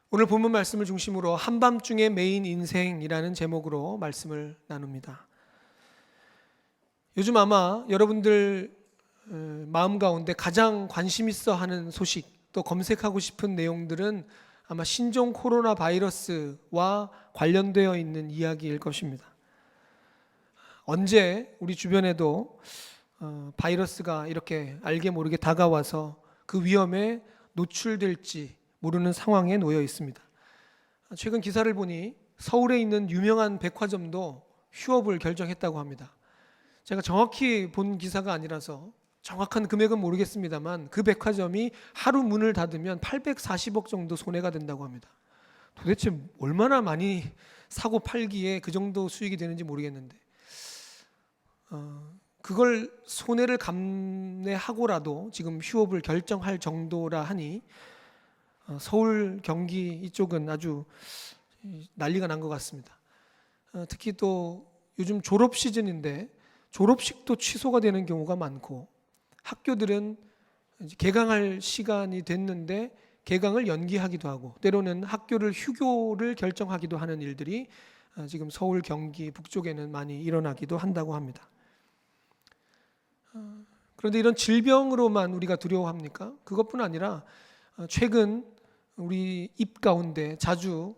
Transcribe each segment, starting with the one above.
오늘 본문 말씀을 중심으로 한밤중의 메인 인생이라는 제목으로 말씀을 나눕니다. 요즘 아마 여러분들 마음 가운데 가장 관심 있어 하는 소식, 또 검색하고 싶은 내용들은 아마 신종 코로나 바이러스와 관련되어 있는 이야기일 것입니다. 언제 우리 주변에도 바이러스가 이렇게 알게 모르게 다가와서 그 위험에 노출될지 모르는 상황에 놓여 있습니다. 최근 기사를 보니 서울에 있는 유명한 백화점도 휴업을 결정했다고 합니다. 제가 정확히 본 기사가 아니라서 정확한 금액은 모르겠습니다만 그 백화점이 하루 문을 닫으면 840억 정도 손해가 된다고 합니다. 도대체 얼마나 많이 사고 팔기에 그 정도 수익이 되는지 모르겠는데 그걸 손해를 감내하고라도 지금 휴업을 결정할 정도라 하니 서울, 경기 이쪽은 아주 난리가 난 것 같습니다. 특히 또 요즘 졸업 시즌인데 졸업식도 취소가 되는 경우가 많고 학교들은 개강할 시간이 됐는데 개강을 연기하기도 하고 때로는 학교를 휴교를 결정하기도 하는 일들이 지금 서울, 경기 북쪽에는 많이 일어나기도 한다고 합니다. 그런데 이런 질병으로만 우리가 두려워합니까? 그것뿐 아니라 최근 우리 입 가운데 자주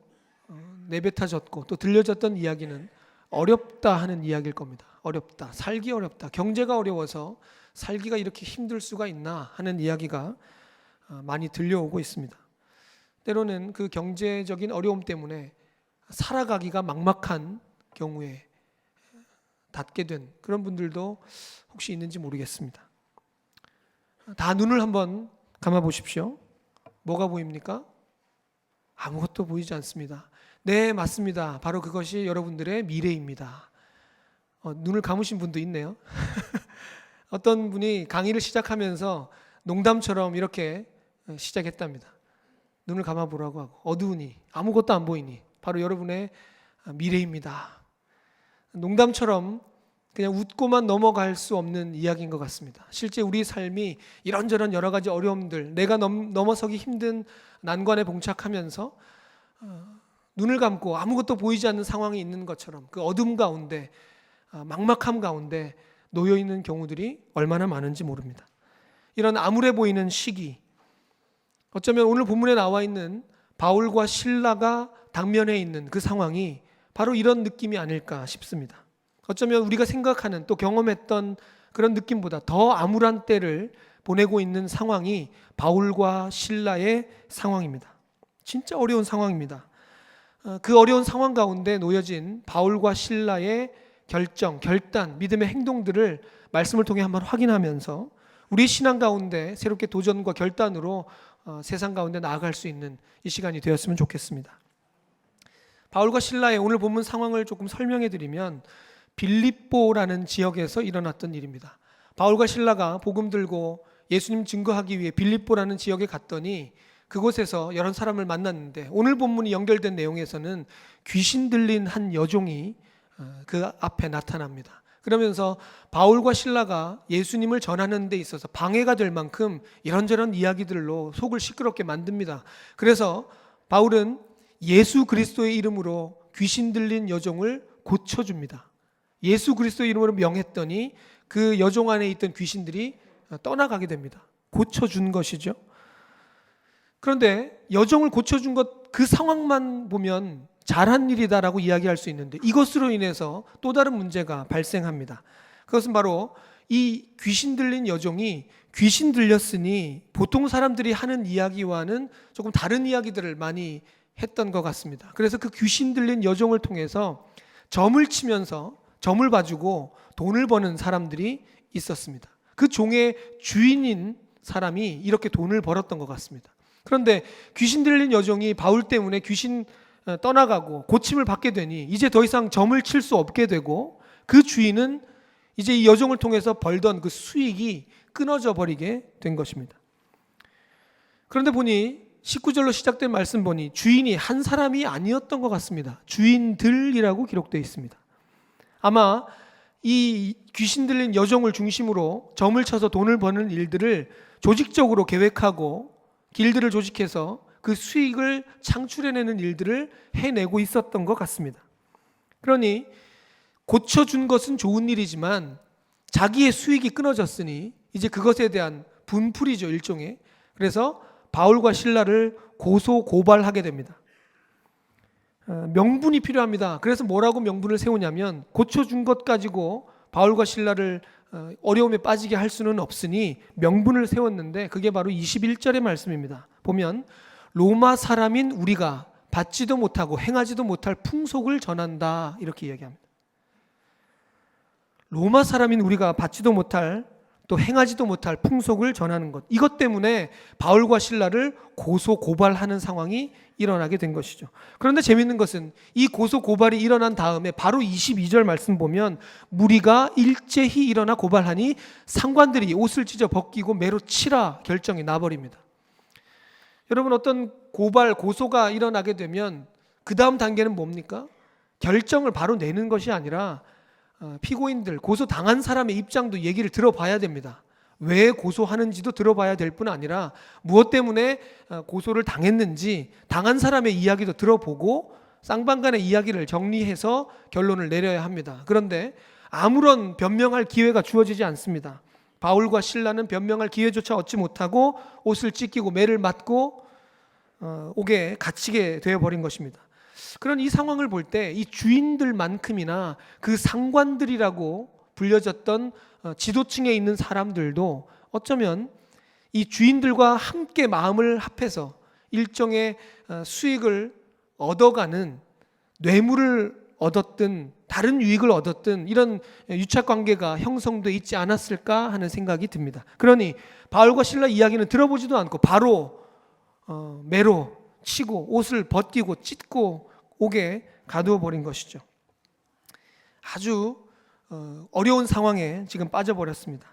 내뱉어졌고 또 들려졌던 이야기는 어렵다 하는 이야기일 겁니다. 어렵다, 살기 어렵다, 경제가 어려워서 살기가 이렇게 힘들 수가 있나 하는 이야기가 많이 들려오고 있습니다. 때로는 그 경제적인 어려움 때문에 살아가기가 막막한 경우에 닿게 된 그런 분들도 혹시 있는지 모르겠습니다. 다 눈을 한번 감아 보십시오. 뭐가 보입니까? 아무것도 보이지 않습니다. 네, 맞습니다. 바로 그것이 여러분들의 미래입니다. 눈을 감으신 분도 있네요. 어떤 분이 강의를 시작하면서 농담처럼 이렇게 시작했답니다. 눈을 감아보라고 하고 어두우니 아무것도 안 보이니 바로 여러분의 미래입니다. 농담처럼 그냥 웃고만 넘어갈 수 없는 이야기인 것 같습니다. 실제 우리 삶이 이런저런 여러 가지 어려움들, 내가 넘어서기 힘든 난관에 봉착하면서 눈을 감고 아무것도 보이지 않는 상황이 있는 것처럼 그 어둠 가운데 막막함 가운데 놓여 있는 경우들이 얼마나 많은지 모릅니다. 이런 암울해 보이는 시기, 어쩌면 오늘 본문에 나와 있는 바울과 실라가 당면해 있는 그 상황이 바로 이런 느낌이 아닐까 싶습니다. 어쩌면 우리가 생각하는 또 경험했던 그런 느낌보다 더 암울한 때를 보내고 있는 상황이 바울과 실라의 상황입니다. 진짜 어려운 상황입니다. 그 어려운 상황 가운데 놓여진 바울과 실라의 결단, 믿음의 행동들을 말씀을 통해 한번 확인하면서 우리 신앙 가운데 새롭게 도전과 결단으로 세상 가운데 나아갈 수 있는 이 시간이 되었으면 좋겠습니다. 바울과 실라의 오늘 본문 상황을 조금 설명해 드리면 빌립보라는 지역에서 일어났던 일입니다. 바울과 실라가 복음 들고 예수님 증거하기 위해 빌립보라는 지역에 갔더니 그곳에서 여러 사람을 만났는데 오늘 본문이 연결된 내용에서는 귀신 들린 한 여종이 그 앞에 나타납니다. 그러면서 바울과 실라가 예수님을 전하는 데 있어서 방해가 될 만큼 이런저런 이야기들로 속을 시끄럽게 만듭니다. 그래서 바울은 예수 그리스도의 이름으로 귀신 들린 여종을 고쳐줍니다. 예수 그리스도의 이름으로 명했더니 그 여종 안에 있던 귀신들이 떠나가게 됩니다. 고쳐준 것이죠. 그런데 여종을 고쳐준 것 그 상황만 보면 잘한 일이다라고 이야기할 수 있는데 이것으로 인해서 또 다른 문제가 발생합니다. 그것은 바로 이 귀신 들린 여종이 귀신 들렸으니 보통 사람들이 하는 이야기와는 조금 다른 이야기들을 많이 했던 것 같습니다. 그래서 그 귀신 들린 여종을 통해서 점을 치면서 점을 봐주고 돈을 버는 사람들이 있었습니다. 그 종의 주인인 사람이 이렇게 돈을 벌었던 것 같습니다. 그런데 귀신 들린 여종이 바울 때문에 귀신 떠나가고 고침을 받게 되니 이제 더 이상 점을 칠 수 없게 되고 그 주인은 이제 이 여종을 통해서 벌던 그 수익이 끊어져 버리게 된 것입니다. 그런데 보니 19절로 시작된 말씀 보니 주인이 한 사람이 아니었던 것 같습니다. 주인들이라고 기록되어 있습니다. 아마 이 귀신 들린 여종을 중심으로 점을 쳐서 돈을 버는 일들을 조직적으로 계획하고 길들을 조직해서 그 수익을 창출해내는 일들을 해내고 있었던 것 같습니다. 그러니 고쳐준 것은 좋은 일이지만 자기의 수익이 끊어졌으니 이제 그것에 대한 분풀이죠, 일종의. 그래서 바울과 실라를 고소 고발하게 됩니다. 명분이 필요합니다. 그래서 뭐라고 명분을 세우냐면 고쳐준 것 가지고 바울과 실라를 어려움에 빠지게 할 수는 없으니 명분을 세웠는데 그게 바로 21절의 말씀입니다. 보면 로마 사람인 우리가 받지도 못하고 행하지도 못할 풍속을 전한다 이렇게 이야기합니다. 로마 사람인 우리가 받지도 못할 또 행하지도 못할 풍속을 전하는 것, 이것 때문에 바울과 실라를 고소 고발하는 상황이 일어나게 된 것이죠. 그런데 재미있는 것은 이 고소 고발이 일어난 다음에 바로 22절 말씀 보면 무리가 일제히 일어나 고발하니 상관들이 옷을 찢어 벗기고 매로 치라 결정이 나버립니다. 여러분, 어떤 고발, 고소가 일어나게 되면 그 다음 단계는 뭡니까? 결정을 바로 내는 것이 아니라 피고인들, 고소당한 사람의 입장도 얘기를 들어봐야 됩니다. 왜 고소하는지도 들어봐야 될 뿐 아니라 무엇 때문에 고소를 당했는지 당한 사람의 이야기도 들어보고 쌍방간의 이야기를 정리해서 결론을 내려야 합니다. 그런데 아무런 변명할 기회가 주어지지 않습니다. 바울과 실라는 변명할 기회조차 얻지 못하고 옷을 찢기고 매를 맞고 옥에 갇히게 되어버린 것입니다. 그런 이 상황을 볼 때 이 주인들만큼이나 그 상관들이라고 불려졌던 지도층에 있는 사람들도 어쩌면 이 주인들과 함께 마음을 합해서 일종의 수익을 얻어가는, 뇌물을 얻었든 다른 유익을 얻었든 이런 유착관계가 형성돼 있지 않았을까 하는 생각이 듭니다. 그러니 바울과 실라 이야기는 들어보지도 않고 바로 매로 치고 옷을 벗기고 찢고 옥에 가두어 버린 것이죠. 아주 어려운 상황에 지금 빠져버렸습니다.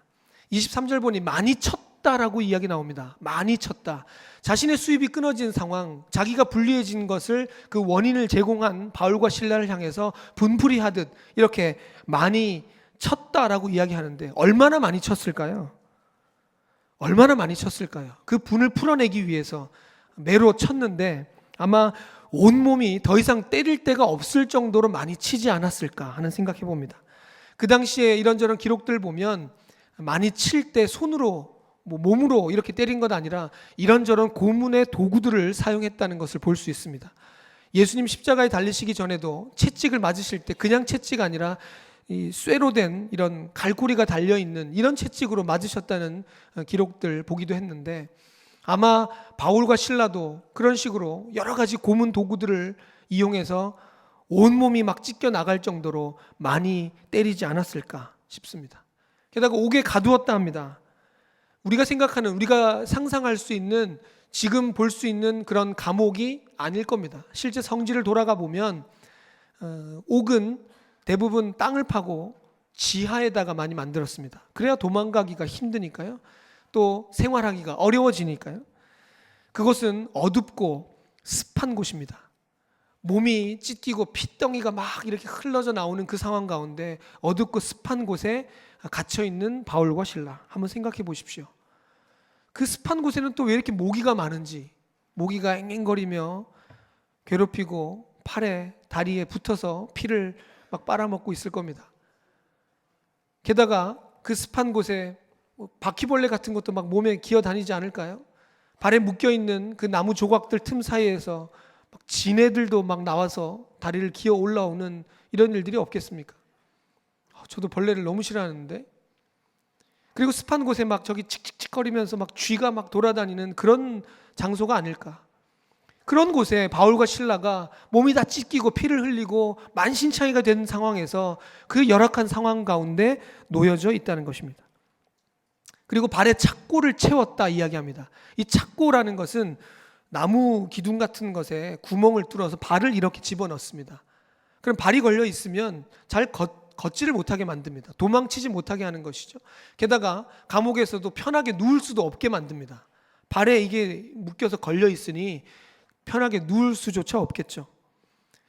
23절 보니 많이 쳤다라고 이야기 나옵니다. 많이 쳤다. 자신의 수입이 끊어진 상황, 자기가 불리해진 것을 그 원인을 제공한 바울과 실라를 향해서 분풀이하듯 이렇게 많이 쳤다라고 이야기하는데 얼마나 많이 쳤을까요? 얼마나 많이 쳤을까요? 그 분을 풀어내기 위해서 매로 쳤는데 아마 온몸이 더 이상 때릴 데가 없을 정도로 많이 치지 않았을까 하는 생각해 봅니다. 그 당시에 이런저런 기록들 보면 많이 칠 때 손으로 몸으로 이렇게 때린 것 아니라 이런저런 고문의 도구들을 사용했다는 것을 볼 수 있습니다. 예수님 십자가에 달리시기 전에도 채찍을 맞으실 때 그냥 채찍 아니라 이 쇠로 된 이런 갈고리가 달려있는 이런 채찍으로 맞으셨다는 기록들 보기도 했는데 아마 바울과 실라도 그런 식으로 여러 가지 고문 도구들을 이용해서 온몸이 막 찢겨 나갈 정도로 많이 때리지 않았을까 싶습니다. 게다가 옥에 가두었다 합니다. 우리가 생각하는, 우리가 상상할 수 있는, 지금 볼 수 있는 그런 감옥이 아닐 겁니다. 실제 성지를 돌아가 보면 옥은 대부분 땅을 파고 지하에다가 많이 만들었습니다. 그래야 도망가기가 힘드니까요. 또 생활하기가 어려워지니까요. 그것은 어둡고 습한 곳입니다. 몸이 찢기고 핏덩이가 막 이렇게 흘러져 나오는 그 상황 가운데 어둡고 습한 곳에 갇혀있는 바울과 실라, 한번 생각해 보십시오. 그 습한 곳에는 또 왜 이렇게 모기가 많은지, 모기가 앵앵거리며 괴롭히고 팔에 다리에 붙어서 피를 막 빨아먹고 있을 겁니다. 게다가 그 습한 곳에 바퀴벌레 같은 것도 막 몸에 기어다니지 않을까요? 발에 묶여있는 그 나무 조각들 틈 사이에서 막 지네들도 막 나와서 다리를 기어 올라오는 이런 일들이 없겠습니까? 저도 벌레를 너무 싫어하는데. 그리고 습한 곳에 막 저기 칙칙칙거리면서 막 쥐가 막 돌아다니는 그런 장소가 아닐까. 그런 곳에 바울과 실라가 몸이 다 찢기고 피를 흘리고 만신창이가 된 상황에서 그 열악한 상황 가운데 놓여져 있다는 것입니다. 그리고 발에 착고를 채웠다 이야기합니다. 이 착고라는 것은 나무 기둥 같은 것에 구멍을 뚫어서 발을 이렇게 집어넣습니다. 그럼 발이 걸려 있으면 잘 걷지를 못하게 만듭니다. 도망치지 못하게 하는 것이죠. 게다가 감옥에서도 편하게 누울 수도 없게 만듭니다. 발에 이게 묶여서 걸려 있으니 편하게 누울 수조차 없겠죠.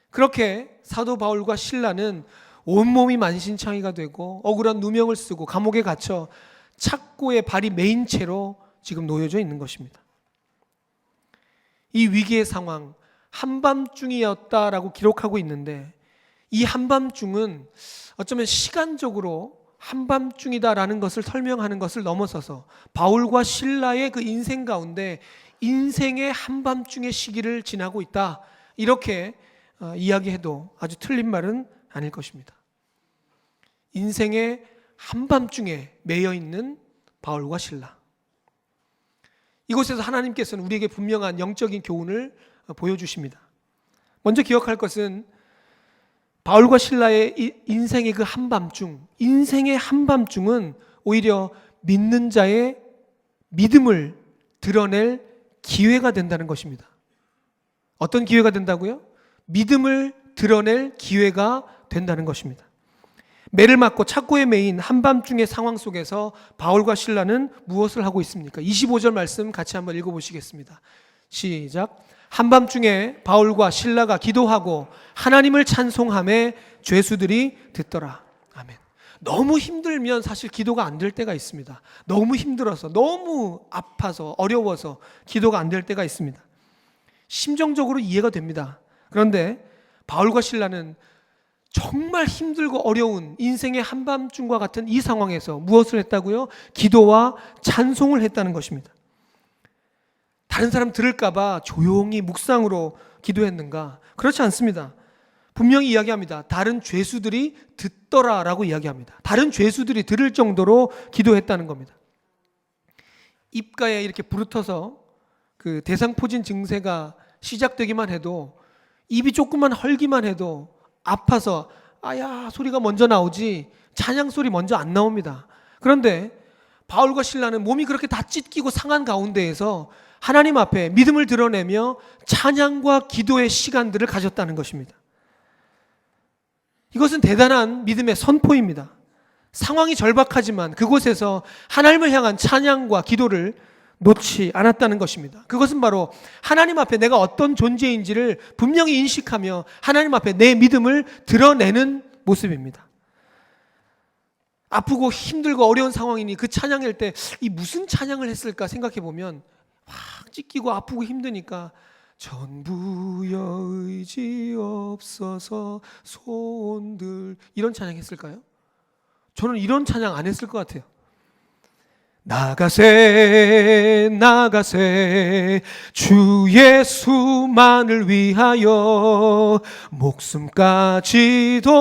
그렇게 사도 바울과 실라는 온몸이 만신창이가 되고 억울한 누명을 쓰고 감옥에 갇혀 착고에 발이 메인 채로 지금 놓여져 있는 것입니다. 이 위기의 상황 한밤중이었다라고 기록하고 있는데, 이 한밤중은 어쩌면 시간적으로 한밤중이다라는 것을 설명하는 것을 넘어서서 바울과 실라의 그 인생 가운데 인생의 한밤중의 시기를 지나고 있다, 이렇게 이야기해도 아주 틀린 말은 아닐 것입니다. 인생의 한밤중에 매여 있는 바울과 실라, 이곳에서 하나님께서는 우리에게 분명한 영적인 교훈을 보여주십니다. 먼저 기억할 것은 바울과 실라의 인생의 그 한밤중, 인생의 한밤중은 오히려 믿는 자의 믿음을 드러낼 기회가 된다는 것입니다. 어떤 기회가 된다고요? 믿음을 드러낼 기회가 된다는 것입니다. 매를 맞고 착고에 매인 한밤중의 상황 속에서 바울과 실라는 무엇을 하고 있습니까? 25절 말씀 같이 한번 읽어보시겠습니다. 시작. 한밤중에 바울과 실라가 기도하고 하나님을 찬송하며 죄수들이 듣더라. 아멘. 너무 힘들면 사실 기도가 안 될 때가 있습니다. 너무 힘들어서, 너무 아파서, 어려워서 기도가 안 될 때가 있습니다. 심정적으로 이해가 됩니다. 그런데 바울과 실라는 정말 힘들고 어려운 인생의 한밤중과 같은 이 상황에서 무엇을 했다고요? 기도와 찬송을 했다는 것입니다. 다른 사람 들을까봐 조용히 묵상으로 기도했는가? 그렇지 않습니다. 분명히 이야기합니다. 다른 죄수들이 듣더라라고 이야기합니다. 다른 죄수들이 들을 정도로 기도했다는 겁니다. 입가에 이렇게 부르터서 그 대상포진 증세가 시작되기만 해도, 입이 조금만 헐기만 해도 아파서 아야 소리가 먼저 나오지 찬양 소리 먼저 안 나옵니다. 그런데 바울과 실라는 몸이 그렇게 다 찢기고 상한 가운데에서 하나님 앞에 믿음을 드러내며 찬양과 기도의 시간들을 가졌다는 것입니다. 이것은 대단한 믿음의 선포입니다. 상황이 절박하지만 그곳에서 하나님을 향한 찬양과 기도를 놓지 않았다는 것입니다. 그것은 바로 하나님 앞에 내가 어떤 존재인지를 분명히 인식하며 하나님 앞에 내 믿음을 드러내는 모습입니다. 아프고 힘들고 어려운 상황이니 그 찬양할 때 이 무슨 찬양을 했을까 생각해 보면 막 찢기고 아프고 힘드니까 전부여 의지 없어서 손들, 이런 찬양 했을까요? 저는 이런 찬양 안 했을 것 같아요. 나가세 나가세 주 예수만을 위하여 목숨까지도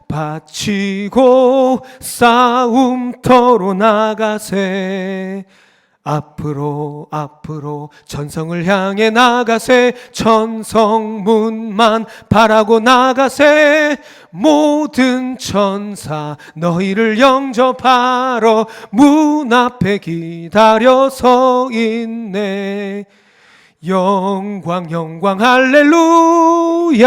바치고 싸움터로 나가세 앞으로 앞으로 전성을 향해 나가세 천성문만 바라고 나가세 모든 천사 너희를 영접하러 문 앞에 기다려 서 있네 영광 영광 할렐루야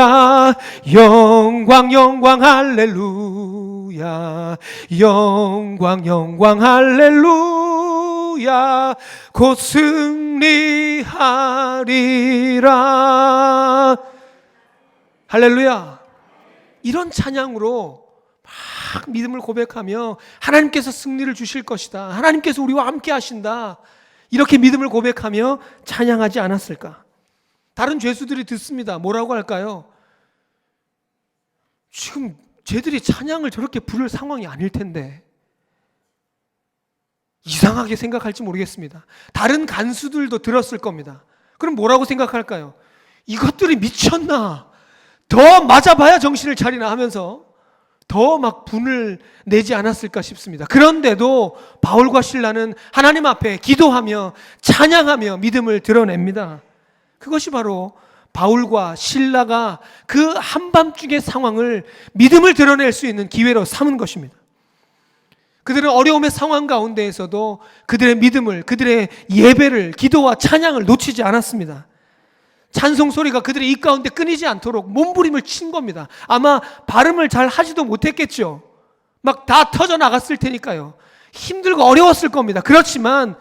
영광 영광 할렐루야 영광 영광 할렐루야 곧 승리하리라 할렐루야. 이런 찬양으로 막 믿음을 고백하며 하나님께서 승리를 주실 것이다, 하나님께서 우리와 함께 하신다, 이렇게 믿음을 고백하며 찬양하지 않았을까? 다른 죄수들이 듣습니다. 뭐라고 할까요? 지금 쟤들이 찬양을 저렇게 부를 상황이 아닐 텐데, 이상하게 생각할지 모르겠습니다. 다른 간수들도 들었을 겁니다. 그럼 뭐라고 생각할까요? 이것들이 미쳤나? 더 맞아봐야 정신을 차리나 하면서 더 막 분을 내지 않았을까 싶습니다. 그런데도 바울과 실라는 하나님 앞에 기도하며 찬양하며 믿음을 드러냅니다. 그것이 바로 바울과 실라가 그 한밤중의 상황을 믿음을 드러낼 수 있는 기회로 삼은 것입니다. 그들은 어려움의 상황 가운데에서도 그들의 믿음을, 그들의 예배를, 기도와 찬양을 놓치지 않았습니다. 찬송 소리가 그들의 입 가운데 끊이지 않도록 몸부림을 친 겁니다. 아마 발음을 잘 하지도 못했겠죠. 막 다 터져 나갔을 테니까요. 힘들고 어려웠을 겁니다. 그렇지만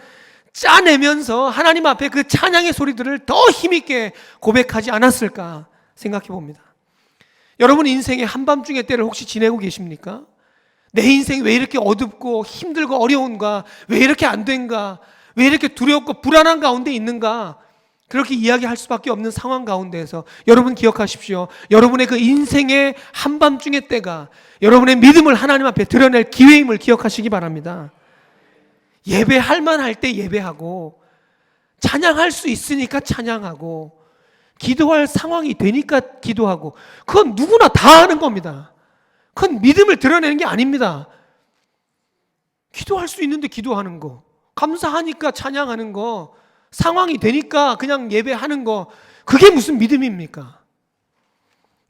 짜내면서 하나님 앞에 그 찬양의 소리들을 더 힘있게 고백하지 않았을까 생각해 봅니다. 여러분 인생의 한밤중의 때를 혹시 지내고 계십니까? 내 인생이 왜 이렇게 어둡고 힘들고 어려운가? 왜 이렇게 안 된가? 왜 이렇게 두렵고 불안한 가운데 있는가? 그렇게 이야기할 수밖에 없는 상황 가운데에서 여러분 기억하십시오. 여러분의 그 인생의 한밤중의 때가 여러분의 믿음을 하나님 앞에 드러낼 기회임을 기억하시기 바랍니다. 예배할 만할 때 예배하고, 찬양할 수 있으니까 찬양하고, 기도할 상황이 되니까 기도하고, 그건 누구나 다 하는 겁니다. 그건 믿음을 드러내는 게 아닙니다. 기도할 수 있는데 기도하는 거, 감사하니까 찬양하는 거, 상황이 되니까 그냥 예배하는 거, 그게 무슨 믿음입니까?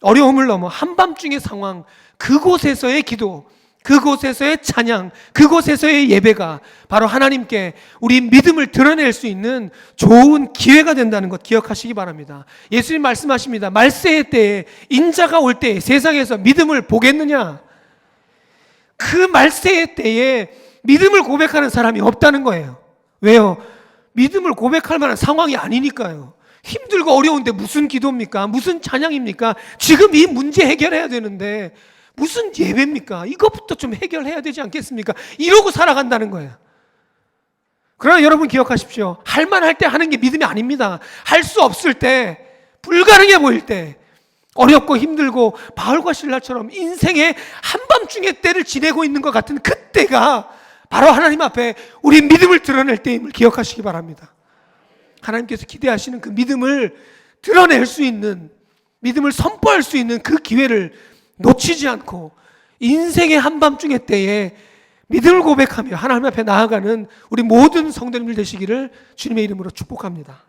어려움을 넘어 한밤중의 상황, 그곳에서의 기도, 그곳에서의 찬양, 그곳에서의 예배가 바로 하나님께 우리 믿음을 드러낼 수 있는 좋은 기회가 된다는 것 기억하시기 바랍니다. 예수님 말씀하십니다. 말세의 때에, 인자가 올 때에 세상에서 믿음을 보겠느냐? 그 말세의 때에 믿음을 고백하는 사람이 없다는 거예요. 왜요? 믿음을 고백할 만한 상황이 아니니까요. 힘들고 어려운데 무슨 기도입니까? 무슨 찬양입니까? 지금 이 문제 해결해야 되는데 무슨 예배입니까? 이것부터 좀 해결해야 되지 않겠습니까? 이러고 살아간다는 거예요. 그러나 여러분 기억하십시오. 할 만할 때 하는 게 믿음이 아닙니다. 할 수 없을 때, 불가능해 보일 때, 어렵고 힘들고 바울과 실라처럼 인생의 한밤중의 때를 지내고 있는 것 같은 그때가 바로 하나님 앞에 우리 믿음을 드러낼 때임을 기억하시기 바랍니다. 하나님께서 기대하시는 그 믿음을 드러낼 수 있는, 믿음을 선포할 수 있는 그 기회를 놓치지 않고 인생의 한밤중의 때에 믿음을 고백하며 하나님 앞에 나아가는 우리 모든 성도님들 되시기를 주님의 이름으로 축복합니다.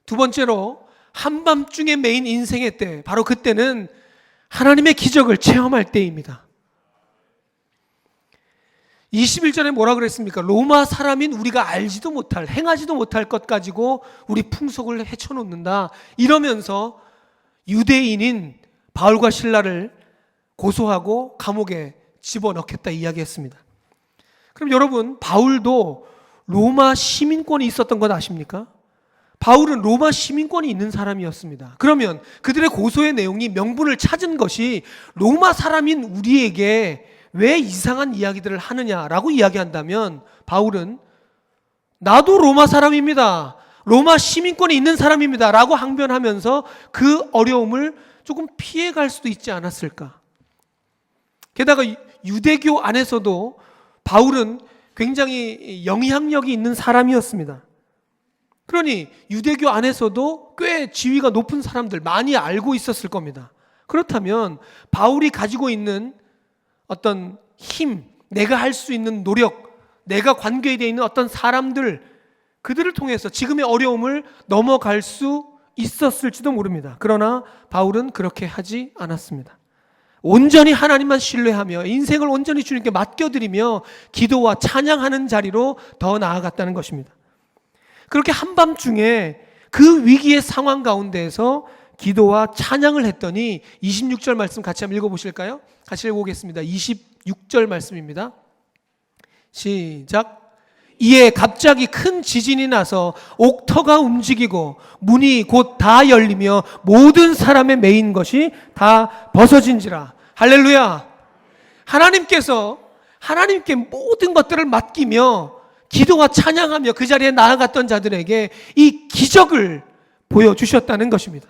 두 번째로, 한밤중에 매인 인생의 때, 바로 그때는 하나님의 기적을 체험할 때입니다. 21절에 뭐라 그랬습니까? 로마 사람인 우리가 알지도 못할, 행하지도 못할 것 가지고 우리 풍속을 헤쳐놓는다. 이러면서 유대인인 바울과 실라를 고소하고 감옥에 집어넣겠다 이야기했습니다. 그럼 여러분, 바울도 로마 시민권이 있었던 것 아십니까? 바울은 로마 시민권이 있는 사람이었습니다. 그러면 그들의 고소의 내용이 명분을 찾은 것이 로마 사람인 우리에게 왜 이상한 이야기들을 하느냐라고 이야기한다면, 바울은 나도 로마 사람입니다, 로마 시민권이 있는 사람입니다 라고 항변하면서 그 어려움을 조금 피해갈 수도 있지 않았을까. 게다가 유대교 안에서도 바울은 굉장히 영향력이 있는 사람이었습니다. 그러니 유대교 안에서도 꽤 지위가 높은 사람들 많이 알고 있었을 겁니다. 그렇다면 바울이 가지고 있는 어떤 힘, 내가 할 수 있는 노력, 내가 관계에 있는 어떤 사람들, 그들을 통해서 지금의 어려움을 넘어갈 수 있었을지도 모릅니다. 그러나 바울은 그렇게 하지 않았습니다. 온전히 하나님만 신뢰하며 인생을 온전히 주님께 맡겨드리며 기도와 찬양하는 자리로 더 나아갔다는 것입니다. 그렇게 한밤중에 그 위기의 상황 가운데에서 기도와 찬양을 했더니 26절 말씀 같이 한번 읽어보실까요? 같이 읽어보겠습니다. 26절 말씀입니다. 시작. 이에 갑자기 큰 지진이 나서 옥터가 움직이고 문이 곧 다 열리며 모든 사람의 매인 것이 다 벗어진지라. 할렐루야. 하나님께 모든 것들을 맡기며 기도와 찬양하며 그 자리에 나아갔던 자들에게 이 기적을 보여주셨다는 것입니다.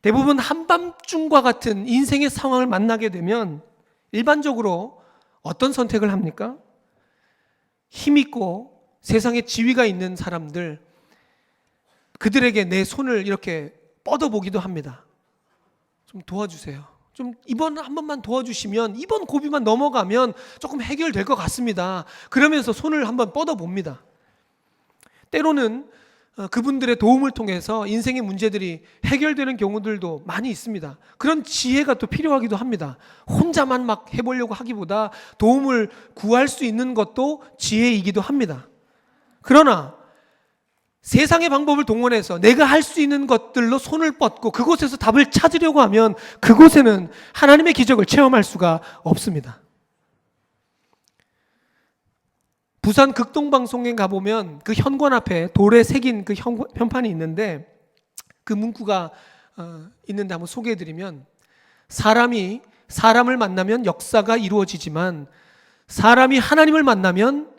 대부분 한밤중과 같은 인생의 상황을 만나게 되면 일반적으로 어떤 선택을 합니까? 힘있고 세상에 지위가 있는 사람들, 그들에게 내 손을 이렇게 뻗어보기도 합니다. 좀 도와주세요. 좀 이번 한 번만 도와주시면, 이번 고비만 넘어가면 조금 해결될 것 같습니다. 그러면서 손을 한번 뻗어봅니다. 때로는 그분들의 도움을 통해서 인생의 문제들이 해결되는 경우들도 많이 있습니다. 그런 지혜가 또 필요하기도 합니다. 혼자만 막 해보려고 하기보다 도움을 구할 수 있는 것도 지혜이기도 합니다. 그러나 세상의 방법을 동원해서 내가 할 수 있는 것들로 손을 뻗고 그곳에서 답을 찾으려고 하면 그곳에는 하나님의 기적을 체험할 수가 없습니다. 부산 극동방송에 가보면 그 현관 앞에 돌에 새긴 그 현판이 있는데, 그 문구가 있는데 한번 소개해드리면, 사람이 사람을 만나면 역사가 이루어지지만 사람이 하나님을 만나면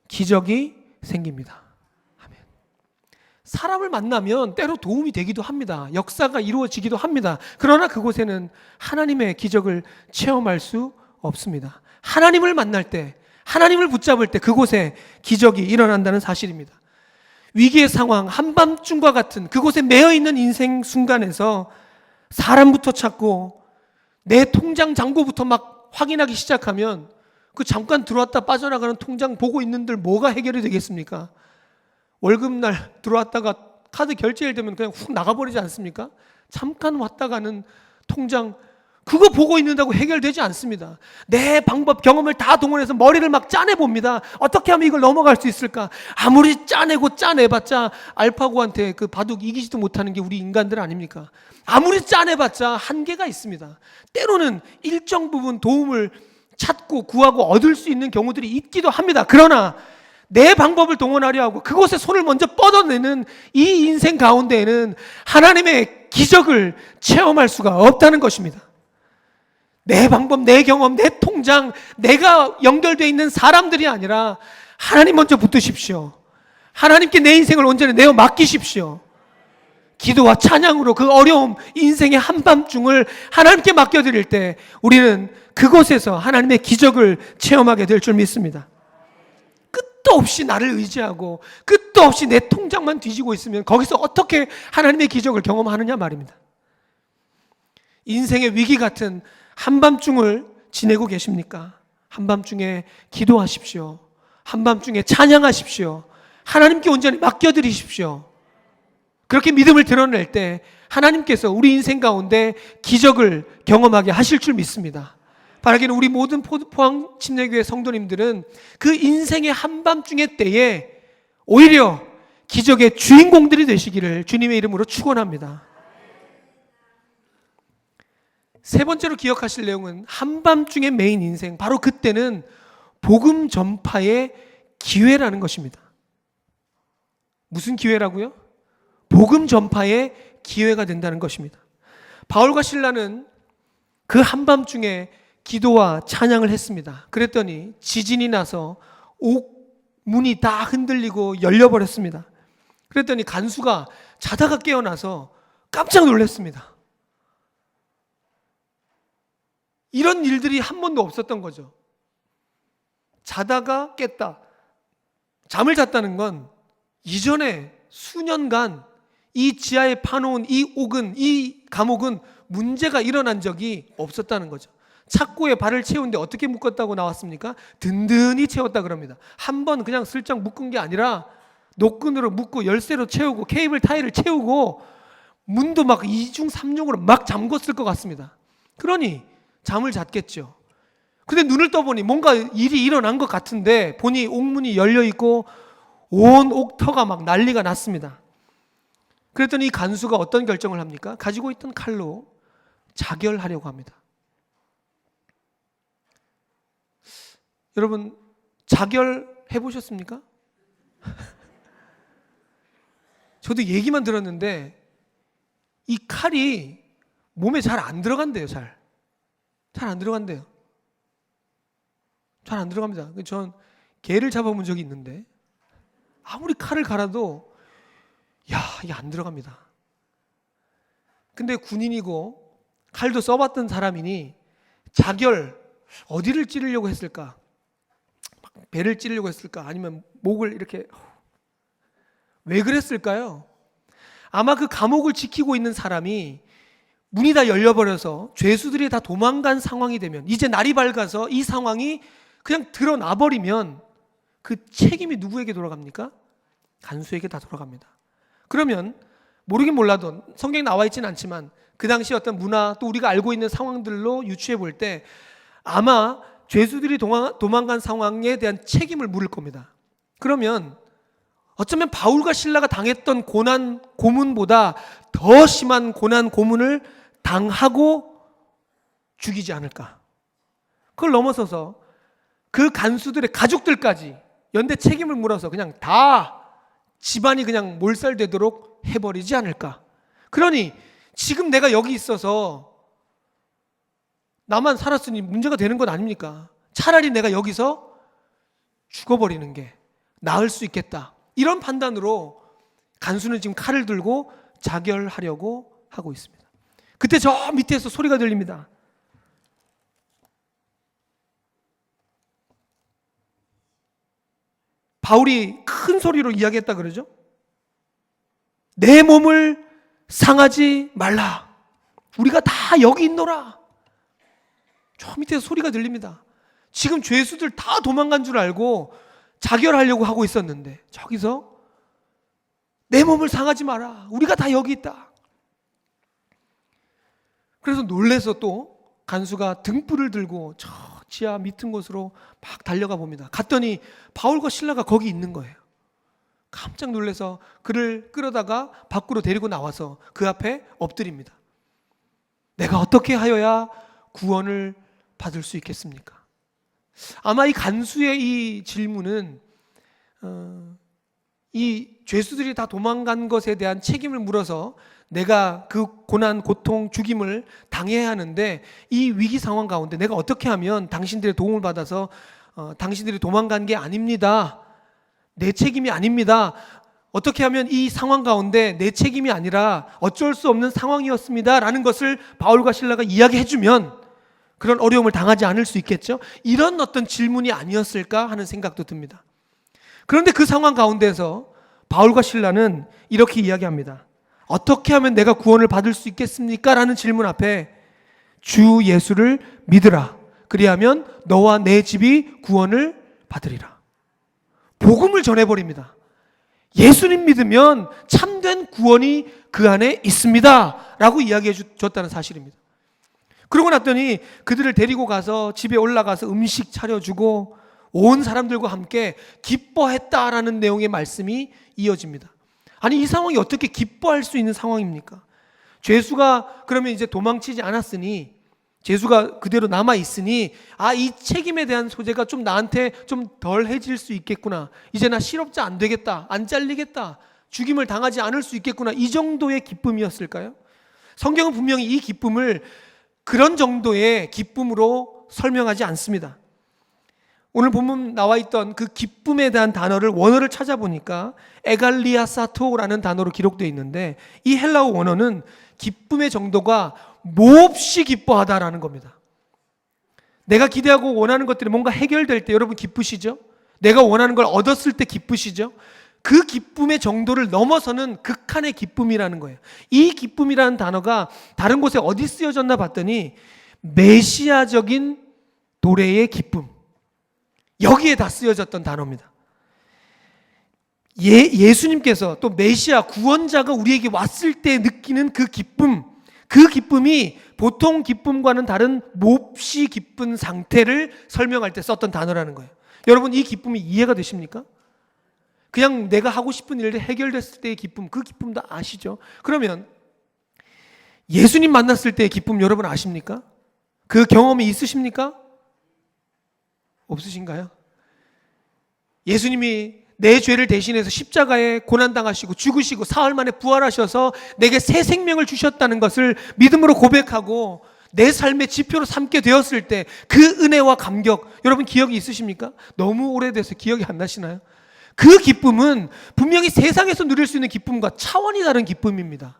기적이 생깁니다. 아멘. 사람을 만나면 때로 도움이 되기도 합니다. 역사가 이루어지기도 합니다. 그러나 그곳에는 하나님의 기적을 체험할 수 없습니다. 하나님을 만날 때, 하나님을 붙잡을 때 그곳에 기적이 일어난다는 사실입니다. 위기의 상황, 한밤중과 같은 그곳에 매여 있는 인생 순간에서 사람부터 찾고 내 통장 잔고부터 막 확인하기 시작하면 그 잠깐 들어왔다 빠져나가는 통장 보고 있는들 뭐가 해결이 되겠습니까? 월급날 들어왔다가 카드 결제일 되면 그냥 훅 나가버리지 않습니까? 잠깐 왔다 가는 통장 그거 보고 있는다고 해결되지 않습니다. 내 방법, 경험을 다 동원해서 머리를 막 짜내봅니다. 어떻게 하면 이걸 넘어갈 수 있을까? 아무리 짜내고 짜내봤자 알파고한테 그 바둑 이기지도 못하는 게 우리 인간들 아닙니까? 아무리 짜내봤자 한계가 있습니다. 때로는 일정 부분 도움을 찾고 구하고 얻을 수 있는 경우들이 있기도 합니다. 그러나 내 방법을 동원하려 하고 그곳에 손을 먼저 뻗어내는 이 인생 가운데에는 하나님의 기적을 체험할 수가 없다는 것입니다. 내 방법, 내 경험, 내 통장, 내가 연결되어 있는 사람들이 아니라 하나님 먼저 붙드십시오. 하나님께 내 인생을 온전히 내어 맡기십시오. 기도와 찬양으로 그 어려움, 인생의 한밤중을 하나님께 맡겨드릴 때 우리는 그곳에서 하나님의 기적을 체험하게 될 줄 믿습니다. 끝도 없이 나를 의지하고 끝도 없이 내 통장만 뒤지고 있으면 거기서 어떻게 하나님의 기적을 경험하느냐 말입니다. 인생의 위기 같은 한밤중을 지내고 계십니까? 한밤중에 기도하십시오. 한밤중에 찬양하십시오. 하나님께 온전히 맡겨드리십시오. 그렇게 믿음을 드러낼 때 하나님께서 우리 인생 가운데 기적을 경험하게 하실 줄 믿습니다. 바라기는 우리 모든 포항침례교회 성도님들은 그 인생의 한밤중의 때에 오히려 기적의 주인공들이 되시기를 주님의 이름으로 축원합니다. 세 번째로 기억하실 내용은 한밤중의 메인 인생, 바로 그때는 복음 전파의 기회라는 것입니다. 무슨 기회라고요? 복음 전파의 기회가 된다는 것입니다. 바울과 실라는 그 한밤중에 기도와 찬양을 했습니다. 그랬더니 지진이 나서 옥문이 다 흔들리고 열려버렸습니다. 그랬더니 간수가 자다가 깨어나서 깜짝 놀랐습니다. 이런 일들이 한 번도 없었던 거죠. 자다가 깼다. 잠을 잤다는 건 이전에 수년간 이 지하에 파놓은 이 옥은, 이 감옥은 문제가 일어난 적이 없었다는 거죠. 착고에 발을 채운데 어떻게 묶었다고 나왔습니까? 든든히 채웠다 그럽니다. 한 번 그냥 슬쩍 묶은 게 아니라 노끈으로 묶고 열쇠로 채우고 케이블 타이를 채우고 문도 막 2중 3중으로 막 잠궜을 것 같습니다. 그러니 잠을 잤겠죠. 근데 눈을 떠보니 뭔가 일이 일어난 것 같은데 보니 옥문이 열려있고 온 옥터가 막 난리가 났습니다. 그랬더니 이 간수가 어떤 결정을 합니까? 가지고 있던 칼로 자결하려고 합니다. 여러분 자결 해보셨습니까? 저도 얘기만 들었는데 이 칼이 몸에 잘 안 들어간대요. 잘 안 들어간대요. 잘 안 들어갑니다. 전 개를 잡아본 적이 있는데 아무리 칼을 갈아도 이게 안 들어갑니다. 근데 군인이고 칼도 써봤던 사람이니 자결 어디를 찌르려고 했을까? 배를 찌르려고 했을까? 아니면 목을 이렇게 왜 그랬을까요? 아마 그 감옥을 지키고 있는 사람이 문이 다 열려버려서 죄수들이 다 도망간 상황이 되면 이제 날이 밝아서 이 상황이 그냥 드러나 버리면 그 책임이 누구에게 돌아갑니까? 간수에게 다 돌아갑니다. 그러면 모르긴 몰라도 성경에 나와 있지는 않지만 그 당시 어떤 문화 또 우리가 알고 있는 상황들로 유추해 볼 때 아마 죄수들이 도망간 상황에 대한 책임을 물을 겁니다. 그러면 어쩌면 바울과 실라가 당했던 고난 고문보다 더 심한 고난 고문을 당하고 죽이지 않을까. 그걸 넘어서서 그 간수들의 가족들까지 연대 책임을 물어서 그냥 다 집안이 그냥 몰살되도록 해버리지 않을까. 그러니 지금 내가 여기 있어서 나만 살았으니 문제가 되는 건 아닙니까? 차라리 내가 여기서 죽어버리는 게 나을 수 있겠다. 이런 판단으로 간수는 지금 칼을 들고 자결하려고 하고 있습니다. 그때 저 밑에서 소리가 들립니다. 바울이 큰 소리로 이야기했다 그러죠. 내 몸을 상하지 말라. 우리가 다 여기 있노라. 저 밑에서 소리가 들립니다. 지금 죄수들 다 도망간 줄 알고 자결하려고 하고 있었는데 저기서 내 몸을 상하지 마라. 우리가 다 여기 있다. 그래서 놀래서 또 간수가 등불을 들고 저 지하 밑은 곳으로 막 달려가 봅니다. 갔더니 바울과 실라가 거기 있는 거예요. 깜짝 놀라서 그를 끌어다가 밖으로 데리고 나와서 그 앞에 엎드립니다. 내가 어떻게 하여야 구원을 받을 수 있겠습니까? 아마 이 간수의 이 질문은 이 죄수들이 다 도망간 것에 대한 책임을 물어서 내가 그 고난, 고통, 죽임을 당해야 하는데 이 위기 상황 가운데 내가 어떻게 하면 당신들의 도움을 받아서 당신들이 도망간 게 아닙니다. 내 책임이 아닙니다. 어떻게 하면 이 상황 가운데 내 책임이 아니라 어쩔 수 없는 상황이었습니다. 라는 것을 바울과 실라가 이야기해주면 그런 어려움을 당하지 않을 수 있겠죠. 이런 어떤 질문이 아니었을까 하는 생각도 듭니다. 그런데 그 상황 가운데서 바울과 실라는 이렇게 이야기합니다. 어떻게 하면 내가 구원을 받을 수 있겠습니까? 라는 질문 앞에 주 예수를 믿으라. 그리하면 너와 내 집이 구원을 받으리라. 복음을 전해버립니다. 예수님 믿으면 참된 구원이 그 안에 있습니다. 라고 이야기해 줬다는 사실입니다. 그러고 났더니 그들을 데리고 가서 집에 올라가서 음식 차려주고 온 사람들과 함께 기뻐했다라는 내용의 말씀이 이어집니다. 아니 이 상황이 어떻게 기뻐할 수 있는 상황입니까? 죄수가 그러면 이제 도망치지 않았으니 죄수가 그대로 남아있으니 이 책임에 대한 소재가 좀 나한테 좀 덜해질 수 있겠구나. 이제 나 실업자 안 되겠다. 안 잘리겠다. 죽임을 당하지 않을 수 있겠구나. 이 정도의 기쁨이었을까요? 성경은 분명히 이 기쁨을 그런 정도의 기쁨으로 설명하지 않습니다. 오늘 본문 나와 있던 그 기쁨에 대한 단어를 원어를 찾아보니까 에갈리아사토라는 단어로 기록되어 있는데 이 헬라어 원어는 기쁨의 정도가 몹시 기뻐하다라는 겁니다. 내가 기대하고 원하는 것들이 뭔가 해결될 때 여러분 기쁘시죠? 내가 원하는 걸 얻었을 때 기쁘시죠? 그 기쁨의 정도를 넘어서는 극한의 기쁨이라는 거예요. 이 기쁨이라는 단어가 다른 곳에 어디 쓰여졌나 봤더니 메시아적인 도래의 기쁨, 여기에 다 쓰여졌던 단어입니다. 예수님께서 또 메시아 구원자가 우리에게 왔을 때 느끼는 그 기쁨, 그 기쁨이 보통 기쁨과는 다른 몹시 기쁜 상태를 설명할 때 썼던 단어라는 거예요. 여러분 이 기쁨이 이해가 되십니까? 그냥 내가 하고 싶은 일이 해결됐을 때의 기쁨, 그 기쁨도 아시죠? 그러면 예수님 만났을 때의 기쁨 여러분 아십니까? 그 경험이 있으십니까? 없으신가요? 예수님이 내 죄를 대신해서 십자가에 고난당하시고 죽으시고 사흘 만에 부활하셔서 내게 새 생명을 주셨다는 것을 믿음으로 고백하고 내 삶의 지표로 삼게 되었을 때 그 은혜와 감격, 여러분 기억이 있으십니까? 너무 오래돼서 기억이 안 나시나요? 그 기쁨은 분명히 세상에서 누릴 수 있는 기쁨과 차원이 다른 기쁨입니다.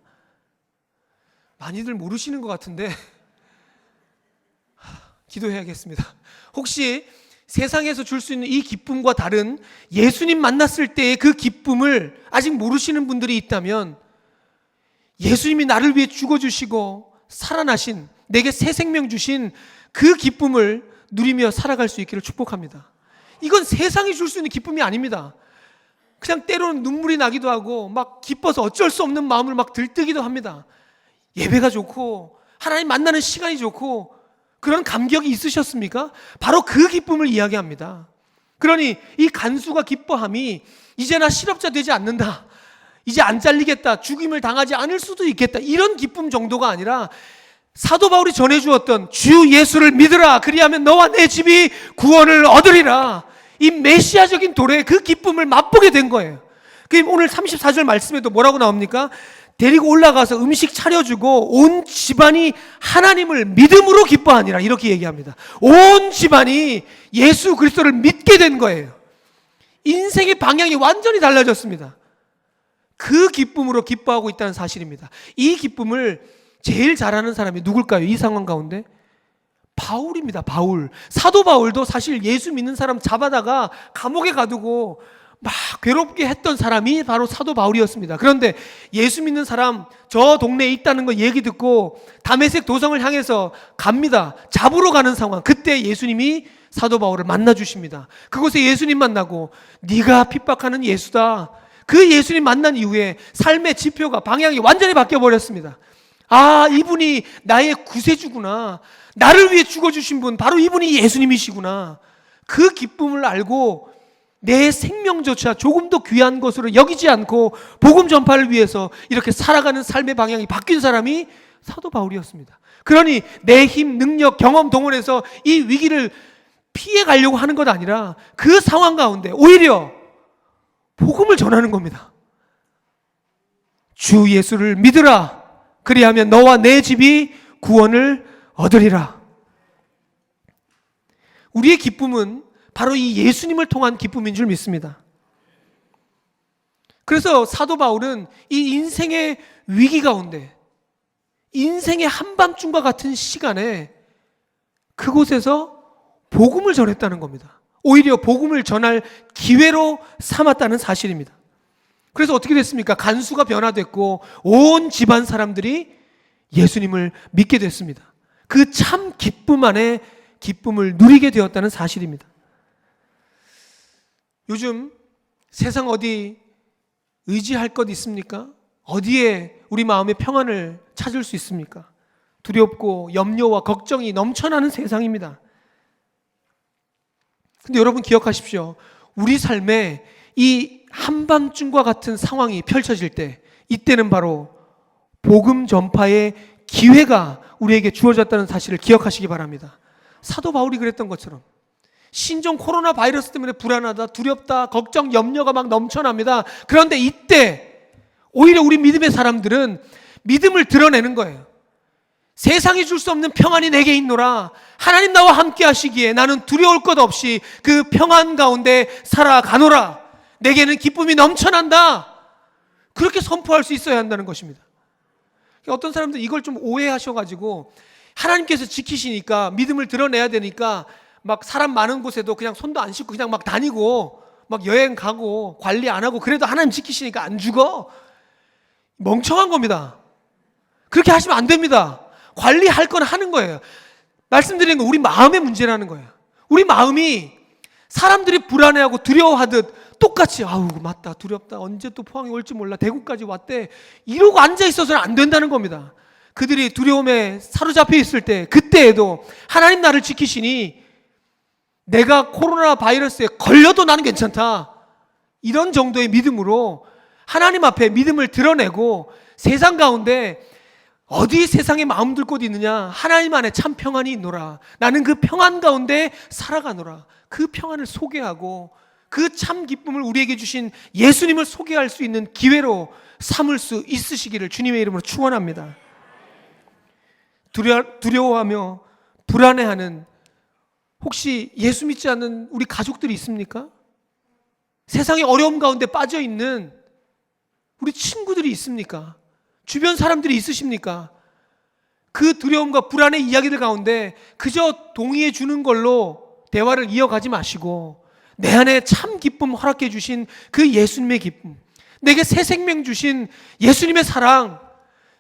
많이들 모르시는 것 같은데 기도해야겠습니다. 혹시 세상에서 줄 수 있는 이 기쁨과 다른 예수님 만났을 때의 그 기쁨을 아직 모르시는 분들이 있다면 예수님이 나를 위해 죽어주시고 살아나신 내게 새 생명 주신 그 기쁨을 누리며 살아갈 수 있기를 축복합니다. 이건 세상이 줄 수 있는 기쁨이 아닙니다. 그냥 때로는 눈물이 나기도 하고 막 기뻐서 어쩔 수 없는 마음을 막 들뜨기도 합니다. 예배가 좋고 하나님 만나는 시간이 좋고 그런 감격이 있으셨습니까? 바로 그 기쁨을 이야기합니다. 그러니 이 간수가 기뻐함이 이제 나 실업자 되지 않는다, 이제 안 잘리겠다, 죽임을 당하지 않을 수도 있겠다, 이런 기쁨 정도가 아니라 사도 바울이 전해주었던 주 예수를 믿으라 그리하면 너와 내 집이 구원을 얻으리라, 이 메시아적인 도래의 그 기쁨을 맛보게 된 거예요. 오늘 34절 말씀에도 뭐라고 나옵니까? 데리고 올라가서 음식 차려주고 온 집안이 하나님을 믿음으로 기뻐하니라, 이렇게 얘기합니다. 온 집안이 예수 그리스도를 믿게 된 거예요. 인생의 방향이 완전히 달라졌습니다. 그 기쁨으로 기뻐하고 있다는 사실입니다. 이 기쁨을 제일 잘하는 사람이 누굴까요? 이 상황 가운데 바울입니다. 바울. 사도 바울도 사실 예수 믿는 사람 잡아다가 감옥에 가두고 막 괴롭게 했던 사람이 바로 사도 바울이었습니다. 그런데 예수 믿는 사람 저 동네에 있다는 거 얘기 듣고 다메섹 도성을 향해서 갑니다. 잡으러 가는 상황. 그때 예수님이 사도 바울을 만나 주십니다. 그곳에 예수님 만나고 네가 핍박하는 예수다. 그 예수님 만난 이후에 삶의 지표가 방향이 완전히 바뀌어 버렸습니다. 아, 이분이 나의 구세주구나. 나를 위해 죽어주신 분 바로 이분이 예수님이시구나. 그 기쁨을 알고 내 생명조차 조금 더 귀한 것으로 여기지 않고 복음 전파를 위해서 이렇게 살아가는 삶의 방향이 바뀐 사람이 사도 바울이었습니다. 그러니 내 힘, 능력, 경험 동원해서 이 위기를 피해 가려고 하는 것 아니라 그 상황 가운데 오히려 복음을 전하는 겁니다. 주 예수를 믿으라. 그리하면 너와 내 집이 구원을 얻으리라. 우리의 기쁨은 바로 이 예수님을 통한 기쁨인 줄 믿습니다. 그래서 사도 바울은 이 인생의 위기 가운데, 인생의 한밤중과 같은 시간에 그곳에서 복음을 전했다는 겁니다. 오히려 복음을 전할 기회로 삼았다는 사실입니다. 그래서 어떻게 됐습니까? 간수가 변화됐고 온 집안 사람들이 예수님을 믿게 됐습니다. 그 참 기쁨 안에 기쁨을 누리게 되었다는 사실입니다. 요즘 세상 어디 의지할 것 있습니까? 어디에 우리 마음의 평안을 찾을 수 있습니까? 두렵고 염려와 걱정이 넘쳐나는 세상입니다. 근데 여러분 기억하십시오. 우리 삶에 이 한밤중과 같은 상황이 펼쳐질 때 이때는 바로 복음 전파의 기회가 우리에게 주어졌다는 사실을 기억하시기 바랍니다. 사도 바울이 그랬던 것처럼 신종 코로나 바이러스 때문에 불안하다, 두렵다, 걱정, 염려가 막 넘쳐납니다. 그런데 이때 오히려 우리 믿음의 사람들은 믿음을 드러내는 거예요. 세상이 줄 수 없는 평안이 내게 있노라. 하나님 나와 함께 하시기에 나는 두려울 것 없이 그 평안 가운데 살아가노라. 내게는 기쁨이 넘쳐난다. 그렇게 선포할 수 있어야 한다는 것입니다. 어떤 사람들 이걸 좀 오해하셔가지고 하나님께서 지키시니까 믿음을 드러내야 되니까 막 사람 많은 곳에도 그냥 손도 안 씻고 그냥 막 다니고 막 여행 가고 관리 안 하고 그래도 하나님 지키시니까 안 죽어. 멍청한 겁니다. 그렇게 하시면 안 됩니다. 관리할 건 하는 거예요. 말씀드리는 건 우리 마음의 문제라는 거예요. 우리 마음이 사람들이 불안해하고 두려워하듯 똑같이 아우 맞다 두렵다 언제 또 포항에 올지 몰라 대구까지 왔대 이러고 앉아있어서는 안 된다는 겁니다. 그들이 두려움에 사로잡혀 있을 때 그때에도 하나님 나를 지키시니 내가 코로나 바이러스에 걸려도 나는 괜찮다. 이런 정도의 믿음으로 하나님 앞에 믿음을 드러내고 세상 가운데 어디 세상에 마음 둘 곳이 있느냐? 하나님 안에 참 평안이 있노라. 나는 그 평안 가운데 살아가노라. 그 평안을 소개하고 그 참 기쁨을 우리에게 주신 예수님을 소개할 수 있는 기회로 삼을 수 있으시기를 주님의 이름으로 축원합니다. 두려워하며 불안해하는 혹시 예수 믿지 않는 우리 가족들이 있습니까? 세상의 어려움 가운데 빠져 있는 우리 친구들이 있습니까? 주변 사람들이 있으십니까? 그 두려움과 불안의 이야기들 가운데 그저 동의해 주는 걸로 대화를 이어가지 마시고 내 안에 참 기쁨 허락해 주신 그 예수님의 기쁨, 내게 새 생명 주신 예수님의 사랑,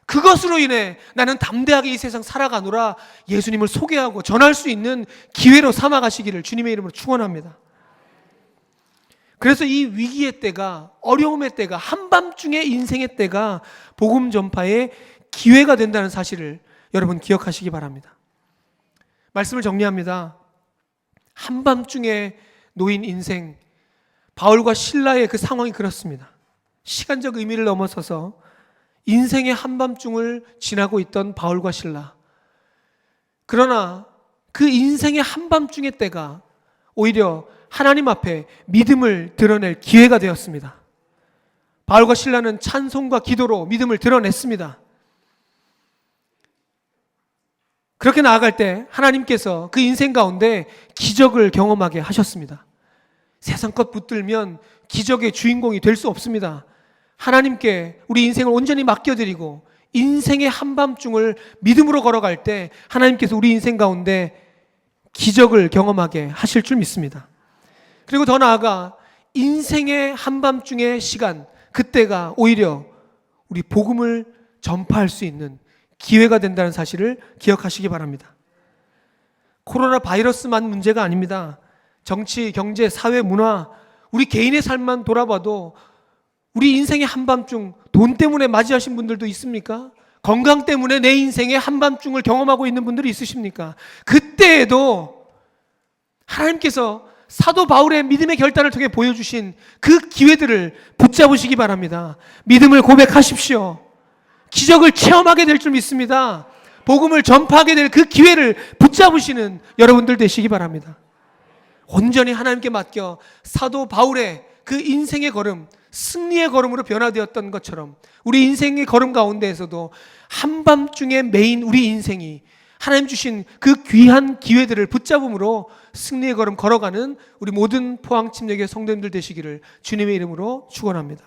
그것으로 인해 나는 담대하게 이 세상 살아가노라 예수님을 소개하고 전할 수 있는 기회로 삼아가시기를 주님의 이름으로 축원합니다. 그래서 이 위기의 때가, 어려움의 때가, 한밤중의 인생의 때가 복음 전파의 기회가 된다는 사실을 여러분 기억하시기 바랍니다. 말씀을 정리합니다. 한밤중에 놓인 인생, 바울과 실라의 그 상황이 그렇습니다. 시간적 의미를 넘어서서 인생의 한밤중을 지나고 있던 바울과 실라. 그러나 그 인생의 한밤중의 때가 오히려 하나님 앞에 믿음을 드러낼 기회가 되었습니다. 바울과 실라는 찬송과 기도로 믿음을 드러냈습니다. 그렇게 나아갈 때 하나님께서 그 인생 가운데 기적을 경험하게 하셨습니다. 세상 것 붙들면 기적의 주인공이 될 수 없습니다. 하나님께 우리 인생을 온전히 맡겨드리고 인생의 한밤중을 믿음으로 걸어갈 때 하나님께서 우리 인생 가운데 기적을 경험하게 하실 줄 믿습니다. 그리고 더 나아가 인생의 한밤중의 시간, 그때가 오히려 우리 복음을 전파할 수 있는 기회가 된다는 사실을 기억하시기 바랍니다. 코로나 바이러스만 문제가 아닙니다. 정치, 경제, 사회, 문화, 우리 개인의 삶만 돌아봐도 우리 인생의 한밤중 돈 때문에 맞이하신 분들도 있습니까? 건강 때문에 내 인생의 한밤중을 경험하고 있는 분들이 있으십니까? 그때에도 하나님께서 사도 바울의 믿음의 결단을 통해 보여주신 그 기회들을 붙잡으시기 바랍니다. 믿음을 고백하십시오. 기적을 체험하게 될 줄 믿습니다. 복음을 전파하게 될 그 기회를 붙잡으시는 여러분들 되시기 바랍니다. 온전히 하나님께 맡겨 사도 바울의 그 인생의 걸음, 승리의 걸음으로 변화되었던 것처럼 우리 인생의 걸음 가운데에서도 한밤중에 매인 우리 인생이 하나님 주신 그 귀한 기회들을 붙잡음으로 승리의 걸음 걸어가는 우리 모든 포항침례교회 성도님들 되시기를 주님의 이름으로 축원합니다.